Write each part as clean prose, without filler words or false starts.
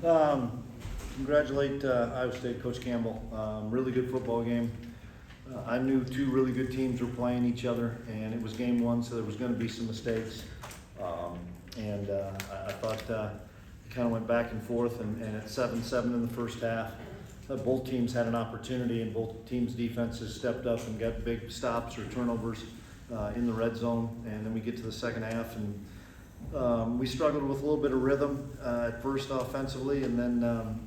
Congratulate Iowa State Coach Campbell. Really good football game. I knew two really good teams were playing each other, and it was game one, so there was going to be some mistakes. I thought it kind of went back and forth, and at 7-7 in the first half, both teams had an opportunity, and both teams' defenses stepped up and got big stops or turnovers in the red zone. And then we get to the second half, and we struggled with a little bit of rhythm at first offensively, and then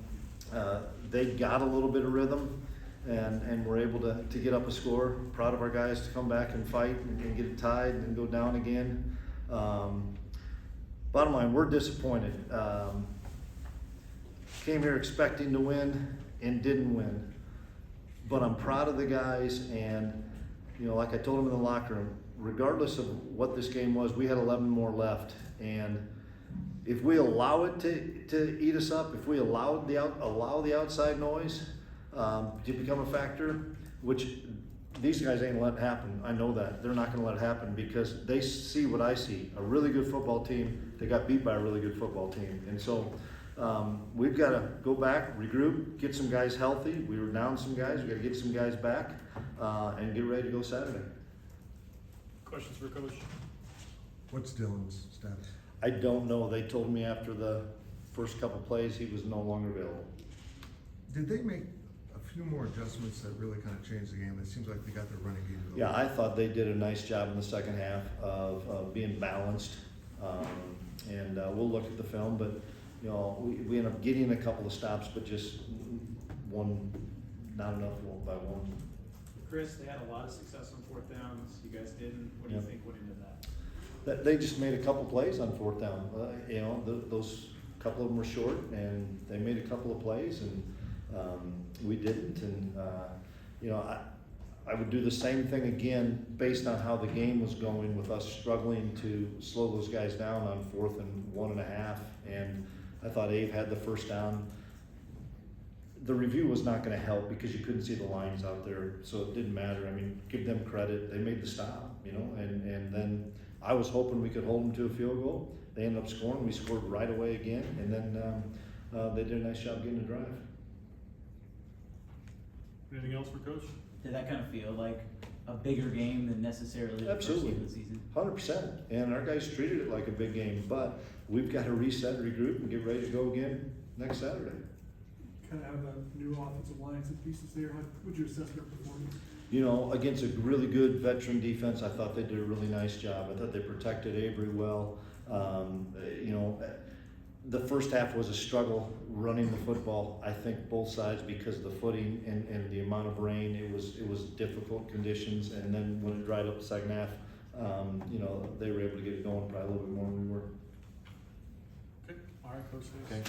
they got a little bit of rhythm and were able to get up a score. Proud of our guys to come back and fight and get it tied and go down again. Bottom line, we're disappointed. Came here expecting to win and didn't win. But I'm proud of the guys, and like I told them in the locker room, regardless of what this game was, we had 11 more left, and if we allow it to eat us up, if we allow the outside noise to become a factor, which these guys ain't let happen. I know that. They're not going to let it happen because they see what I see. A really good football team that got beat by a really good football team. And so we've got to go back, regroup, get some guys healthy. We were down some guys. We've got to get some guys back and get ready to go Saturday. Questions for Coach? What's Dylan's status? I don't know. They told me after the first couple plays he was no longer available. Did they make a few more adjustments that really kind of changed the game? It seems like they got their running game. Yeah, I thought they did a nice job in the second half of being balanced. We'll look at the film, but we end up getting a couple of stops, but just one, not enough by one. Chris, they had a lot of success on fourth downs. You guys didn't. What do you think went into that? That they just made a couple plays on fourth down. Those couple of them were short, and they made a couple of plays, and we didn't. And I would do the same thing again based on how the game was going, with us struggling to slow those guys down on 4th and 1.5. And I thought Abe had the first down. The review was not going to help because you couldn't see the lines out there, so it didn't matter. I mean, give them credit. They made the stop, and then I was hoping we could hold them to a field goal. They ended up scoring. We scored right away again, and then they did a nice job getting a drive. Anything else for Coach? Did that kind of feel like a bigger game than necessarily the Absolutely. first game of the season? 100%. And our guys treated it like a big game, but we've got to reset, regroup, and get ready to go again next Saturday. Kind of have a new offensive line, some pieces there. How would you assess their performance? Against a really good veteran defense, I thought they did a really nice job. I thought they protected Avery well. The first half was a struggle running the football. I think both sides, because of the footing and the amount of rain, it was difficult conditions. And then when it dried up the second half, they were able to get it going probably a little bit more than we were. Okay. All right, Coach. Okay.